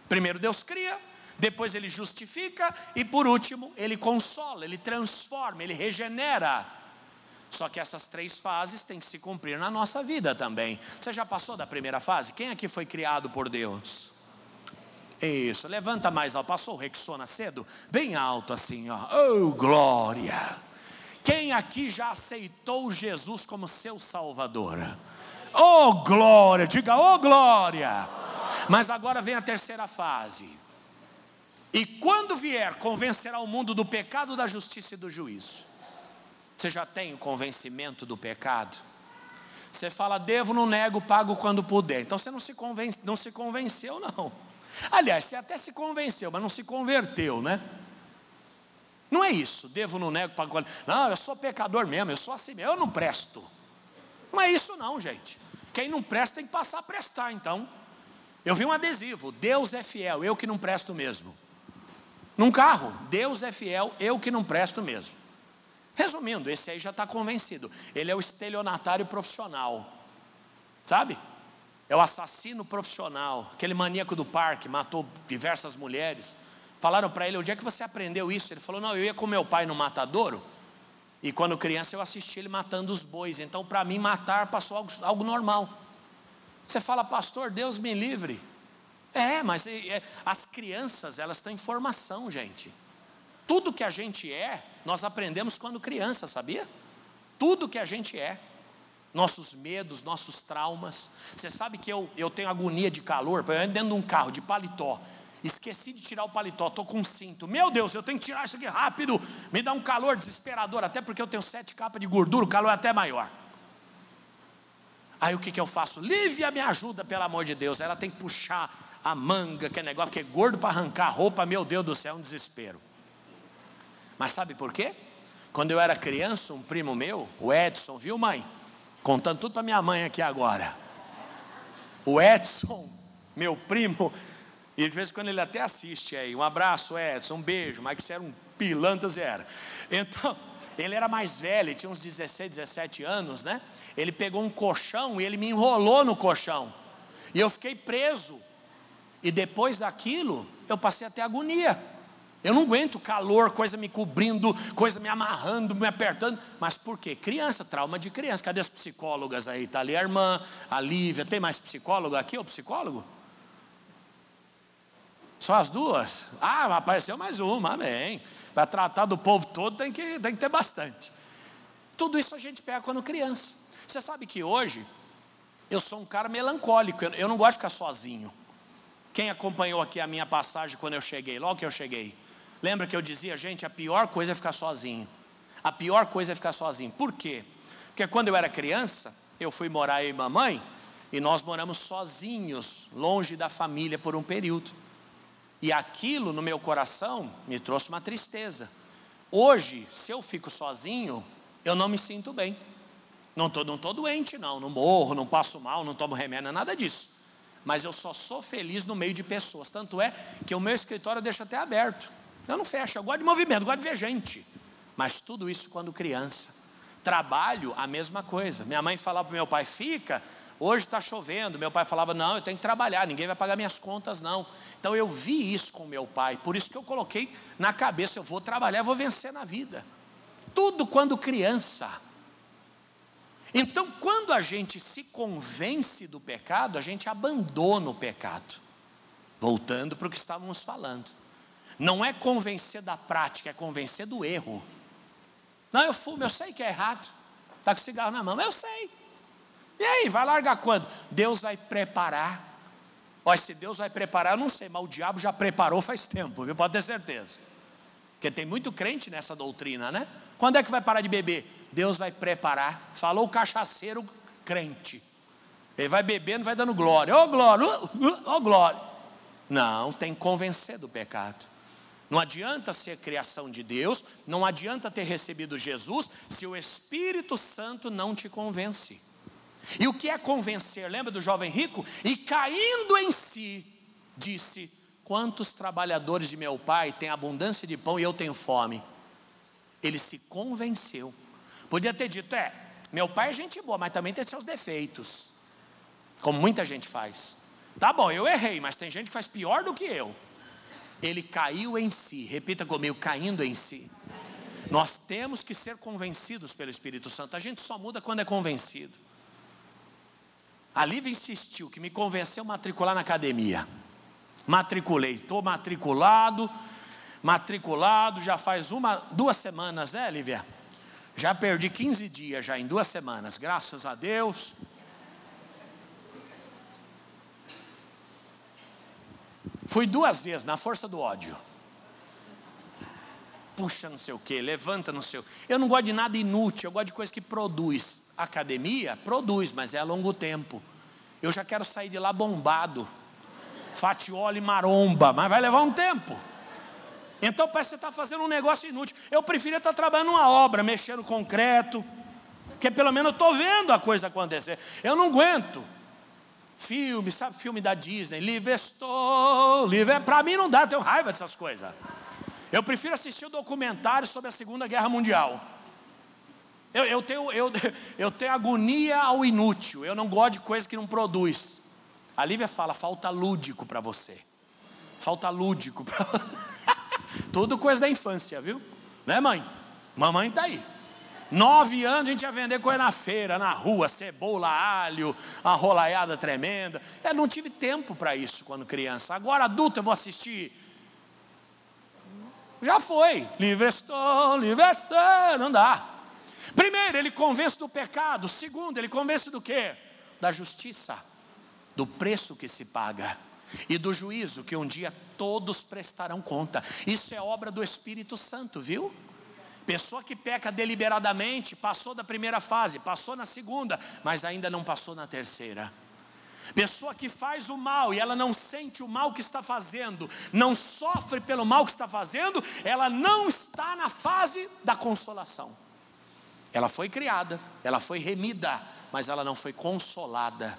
Primeiro Deus cria, depois Ele justifica e por último Ele consola, Ele transforma, Ele regenera. Só que essas três fases têm que se cumprir na nossa vida também. Você já passou da primeira fase? Quem aqui foi criado por Deus? Isso, levanta mais alto. Passou o Rexona cedo? Bem alto assim, ó. Oh, glória! Quem aqui já aceitou Jesus como seu Salvador? Oh, glória! Diga, oh, glória! Mas agora vem a terceira fase. E quando vier, convencerá o mundo do pecado, da justiça e do juízo. Você já tem o convencimento do pecado? Você fala, devo, não nego, pago quando puder. Então você não se convenceu não. Aliás, você até se convenceu, mas não se converteu, né? Não é isso, devo, não nego, pago quando... Não, eu sou pecador mesmo, eu sou assim mesmo, eu não presto. Não é isso não, gente. Quem não presta tem que passar a prestar, então. Eu vi um adesivo, Deus é fiel, eu que não presto mesmo. Num carro, Deus é fiel, eu que não presto mesmo. Resumindo, esse aí já está convencido. Ele é o estelionatário profissional, sabe? É o assassino profissional, aquele maníaco do parque, matou diversas mulheres. Falaram para ele, onde é que você aprendeu isso? Ele falou, não, eu ia com meu pai no matadouro, e quando criança eu assisti ele matando os bois. Então para mim matar passou algo normal. Você fala, pastor, Deus me livre. Mas as crianças, elas têm formação, gente. tudo que a gente é, nós aprendemos quando criança, sabia? Tudo que a gente é. Nossos medos, nossos traumas. Você sabe que eu tenho agonia de calor, eu ando dentro de um carro de paletó, esqueci de tirar o paletó, estou com um cinto, meu Deus, eu tenho que tirar isso aqui rápido, me dá um calor desesperador, até porque eu tenho 7 capas de gordura, o calor é até maior. Aí o que eu faço? Lívia, me ajuda, pelo amor de Deus. Ela tem que puxar a manga, que é negócio, porque é gordo para arrancar a roupa, meu Deus do céu, é um desespero. Mas sabe por quê? Quando eu era criança, um primo meu, o Edson, viu, mãe? Contando tudo para minha mãe aqui agora. O Edson, meu primo, e de vez em quando ele até assiste aí. Um abraço, Edson, um beijo. Mas que você era um pilantra, você era. Então, ele era mais velho, ele tinha uns 16, 17 anos, né? Ele pegou um colchão e ele me enrolou no colchão. E eu fiquei preso. E depois daquilo, eu passei até agonia. Eu não aguento calor, coisa me cobrindo, coisa me amarrando, me apertando. Mas por quê? Criança, trauma de criança. Cadê as psicólogas aí? Está ali a irmã, a Lívia. Tem mais psicólogo aqui, ou psicólogo? Só as duas? Ah, apareceu mais uma, amém. Para tratar do povo todo tem que ter bastante. Tudo isso a gente pega quando criança. Você sabe que hoje eu sou um cara melancólico, eu não gosto de ficar sozinho. Quem acompanhou aqui a minha passagem quando eu cheguei, logo que eu cheguei, lembra que eu dizia, gente, a pior coisa é ficar sozinho. A pior coisa é ficar sozinho. Por quê? Porque quando eu era criança, eu fui morar eu e mamãe, e nós moramos sozinhos, longe da família por um período. E aquilo no meu coração me trouxe uma tristeza. Hoje, se eu fico sozinho, eu não me sinto bem. Não estou doente não morro, não passo mal, não tomo remédio, não é nada disso. Mas eu só sou feliz no meio de pessoas. Tanto é que o meu escritório eu deixo até aberto. Eu não fecho, eu gosto de movimento, eu gosto de ver gente. Mas tudo isso quando criança. Trabalho, a mesma coisa. Minha mãe falava para o meu pai, fica, hoje está chovendo. Meu pai falava, não, eu tenho que trabalhar, ninguém vai pagar minhas contas não. Então eu vi isso com meu pai, por isso que eu coloquei na cabeça, eu vou trabalhar, eu vou vencer na vida. Tudo quando criança. Então quando a gente se convence do pecado, a gente abandona o pecado. Voltando para o que estávamos falando. Não é convencer da prática, é convencer do erro. Não, eu fumo, eu sei que é errado. Está com cigarro na mão, mas eu sei. E aí, vai largar quando? Deus vai preparar. Olha, se Deus vai preparar, eu não sei, mas o diabo já preparou faz tempo, viu? Pode ter certeza. Porque tem muito crente nessa doutrina, né? Quando é que vai parar de beber? Deus vai preparar. Falou o cachaceiro crente. Ele vai bebendo, vai dando glória. Ô glória, ô glória. Não, tem que convencer do pecado. Não adianta ser criação de Deus, não adianta ter recebido Jesus, se o Espírito Santo não te convence. E o que é convencer? Lembra do jovem rico? E caindo em si, disse, quantos trabalhadores de meu pai têm abundância de pão e eu tenho fome? Ele se convenceu. Podia ter dito, meu pai é gente boa, mas também tem seus defeitos. Como muita gente faz. Tá bom, eu errei, mas tem gente que faz pior do que eu. Ele caiu em si, repita comigo, caindo em si. Nós temos que ser convencidos pelo Espírito Santo. A gente só muda quando é convencido. A Lívia insistiu que me convenceu a matricular na academia. Matriculei, estou matriculado, já faz 2 semanas, né, Lívia? Já perdi 15 dias já em 2 semanas, graças a Deus. Fui 2 vezes na força do ódio. Puxa não sei o que, levanta não sei o que. Eu não gosto de nada inútil, eu gosto de coisa que produz. Academia produz, mas é a longo tempo. Eu já quero sair de lá bombado. Fatioli e maromba, mas vai levar um tempo. Então parece que você está fazendo um negócio inútil. Eu preferia estar trabalhando numa obra, mexendo concreto. Porque pelo menos eu estou vendo a coisa acontecer. Eu não aguento. Filme, sabe, filme da Disney, livre estou, livre, para mim não dá, eu tenho raiva dessas coisas. Eu prefiro assistir o documentário sobre a Segunda Guerra Mundial. Eu tenho agonia ao inútil, eu não gosto de coisa que não produz. A Lívia fala, falta lúdico para você. Falta lúdico para tudo coisa da infância, viu? Né, mãe? Mamãe está aí. 9 anos a gente ia vender coisa na feira, na rua, cebola, alho, uma rolaiada tremenda. Eu não tive tempo para isso quando criança. Agora adulto eu vou assistir Já foi. Livre estou, não dá. Primeiro, ele convence do pecado. Segundo, ele convence do quê? Da justiça, do preço que se paga e do juízo que um dia todos prestarão conta. Isso é obra do Espírito Santo, viu? Pessoa que peca deliberadamente, passou da primeira fase, passou na segunda, mas ainda não passou na terceira. Pessoa que faz o mal e ela não sente o mal que está fazendo, não sofre pelo mal que está fazendo, ela não está na fase da consolação. Ela foi criada, ela foi remida, mas ela não foi consolada.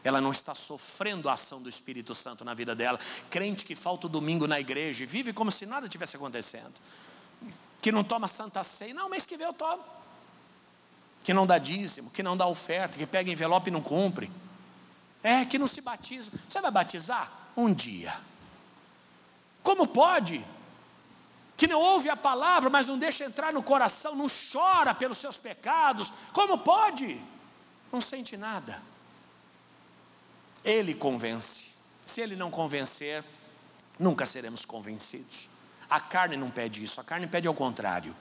Ela não está sofrendo a ação do Espírito Santo na vida dela. Crente que falta o domingo na igreja e vive como se nada tivesse acontecendo. Que não toma santa ceia, não, mês que vem eu tomo. Que não dá dízimo, que não dá oferta, que pega envelope e não cumpre. Que não se batiza. Você vai batizar? Um dia. Como pode? Que não ouve a palavra, mas não deixa entrar no coração, não chora pelos seus pecados. Como pode? Não sente nada. Ele convence. Se ele não convencer, nunca seremos convencidos. A carne não pede isso, a carne pede ao contrário.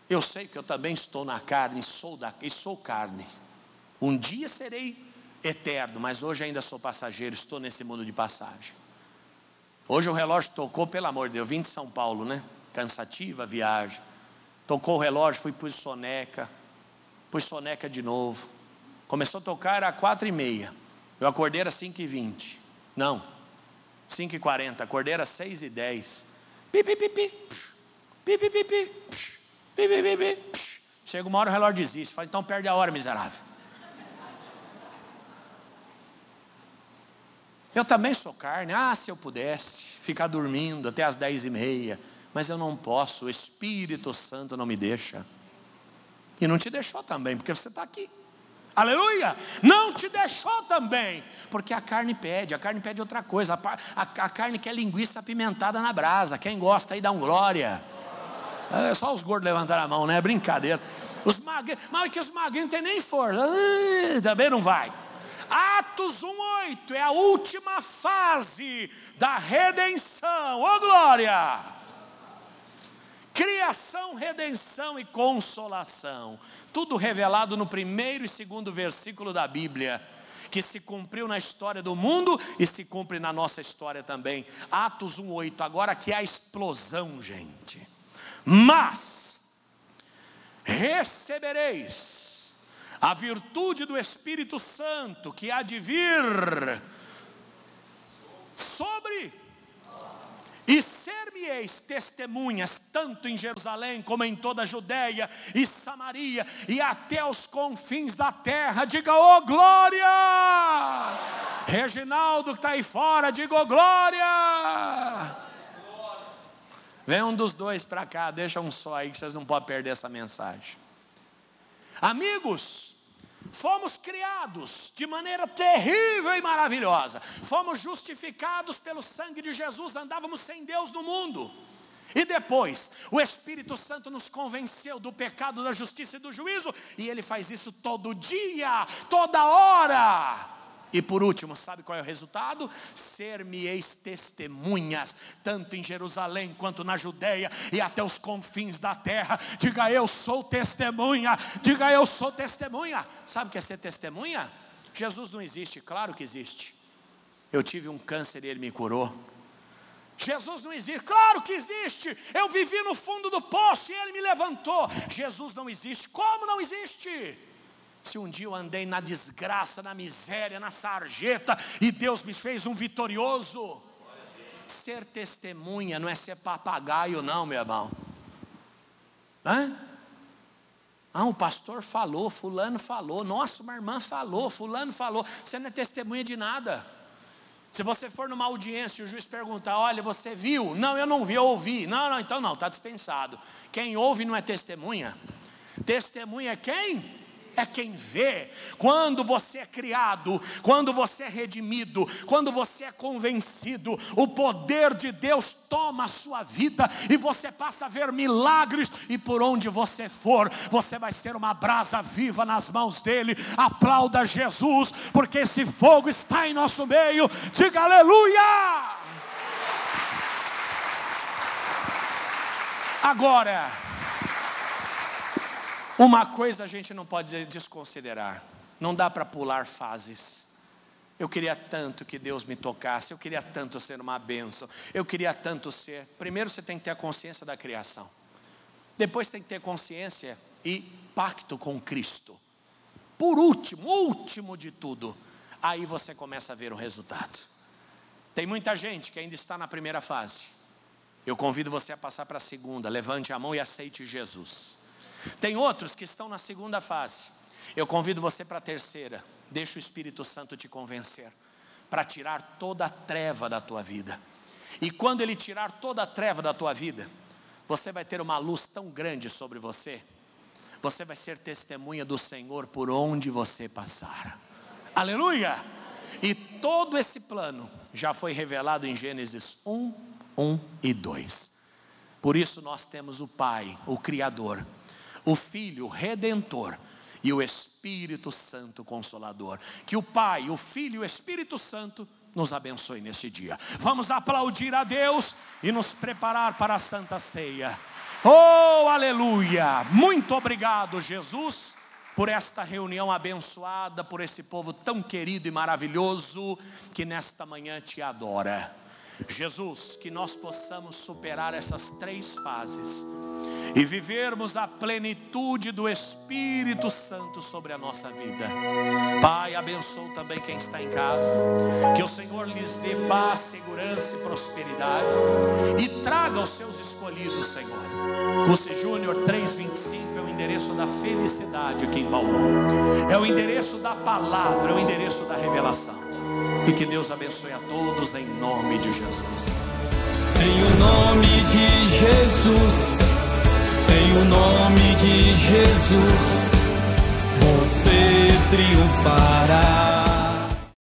Eu sei que eu também estou na carne, e sou carne. Um dia serei eterno, mas hoje ainda sou passageiro, estou nesse mundo de passagem. Hoje o relógio tocou, pelo amor de Deus, eu vim de São Paulo, né? Cansativa a viagem. Tocou o relógio, pus soneca de novo. Começou a tocar, era 4h30. Eu acordei, era 5h20. Não, 5h40, acordei, era 6h10. Chega uma hora, o relógio desiste. Fala, então perde a hora, miserável. Eu também sou carne. Se eu pudesse ficar dormindo até as 10h30, mas eu não posso, o Espírito Santo não me deixa. E não te deixou também, porque você está aqui. Aleluia! Não te deixou também, porque a carne pede outra coisa. A carne quer linguiça apimentada na brasa. Quem gosta aí dá um glória. Só os gordos levantaram a mão, né? Brincadeira. Os magrinhos, mas é que os magrinhos não tem nem força. Também não vai. Atos 1:8 é a última fase da redenção. Ô glória! Criação, redenção e consolação. Tudo revelado no 1º e 2º versículo da Bíblia, que se cumpriu na história do mundo e se cumpre na nossa história também. Atos 1:8, agora que é a explosão, gente. Mas recebereis a virtude do Espírito Santo, que há de vir sobre, e ser-me-eis testemunhas, tanto em Jerusalém, como em toda a Judéia e Samaria, e até os confins da terra. Diga, ô glória! Reginaldo que está aí fora, diga, ô glória! Vem um dos dois para cá, deixa um só aí, que vocês não podem perder essa mensagem. Amigos, fomos criados de maneira terrível e maravilhosa. Fomos justificados pelo sangue de Jesus. Andávamos sem Deus no mundo. E depois, o Espírito Santo nos convenceu do pecado, da justiça e do juízo. E Ele faz isso todo dia, toda hora. E por último, sabe qual é o resultado? Ser-me-eis testemunhas, tanto em Jerusalém quanto na Judéia e até os confins da terra. Diga, eu sou testemunha. Diga, eu sou testemunha. Sabe o que é ser testemunha? Jesus não existe, claro que existe. Eu tive um câncer e Ele me curou. Jesus não existe, claro que existe. Eu vivi no fundo do poço e Ele me levantou. Jesus não existe, como não existe? Se um dia eu andei na desgraça, na miséria, na sarjeta, e Deus me fez um vitorioso. Ser testemunha não é ser papagaio não, meu irmão. O pastor falou, fulano falou, nossa, uma irmã falou, fulano falou. Você não é testemunha de nada. Se você for numa audiência e o juiz perguntar, olha, você viu? Não, eu não vi, eu ouvi. Não, então não, está dispensado. Quem ouve não é testemunha. Testemunha é quem? É quem vê. Quando você é criado, quando você é redimido, quando você é convencido, o poder de Deus toma a sua vida e você passa a ver milagres, e por onde você for, você vai ser uma brasa viva nas mãos dele. Aplauda Jesus, porque esse fogo está em nosso meio. Diga aleluia! Agora, uma coisa a gente não pode desconsiderar: não dá para pular fases. Eu queria tanto que Deus me tocasse, eu queria tanto ser uma bênção, eu queria tanto ser. Primeiro você tem que ter a consciência da criação, depois tem que ter consciência e pacto com Cristo. Por último, último de tudo, aí você começa a ver o resultado. Tem muita gente que ainda está na primeira fase. Eu convido você a passar para a segunda. Levante a mão e aceite Jesus. Tem outros que estão na segunda fase. Eu convido você para a terceira. Deixa o Espírito Santo te convencer, para tirar toda a treva da tua vida. E quando Ele tirar toda a treva da tua vida, você vai ter uma luz tão grande sobre você. Você vai ser testemunha do Senhor por onde você passar. Aleluia! E todo esse plano já foi revelado em Gênesis 1, 1 e 2. Por isso nós temos o Pai, o Criador, o Filho, o Redentor, e o Espírito Santo Consolador. Que o Pai, o Filho e o Espírito Santo nos abençoe nesse dia. Vamos aplaudir a Deus e nos preparar para a Santa Ceia. Oh, aleluia! Muito obrigado, Jesus, por esta reunião abençoada, por esse povo tão querido e maravilhoso que nesta manhã te adora. Jesus, que nós possamos superar essas 3 fases e vivermos a plenitude do Espírito Santo sobre a nossa vida. Pai, abençoa também quem está em casa, que o Senhor lhes dê paz, segurança e prosperidade, e traga os seus escolhidos, Senhor. Cusse Júnior 325 é o endereço da felicidade aqui em Bauru, é o endereço da palavra, é o endereço da revelação. E que Deus abençoe a todos em nome de Jesus. Em o nome de Jesus, em o nome de Jesus, você triunfará.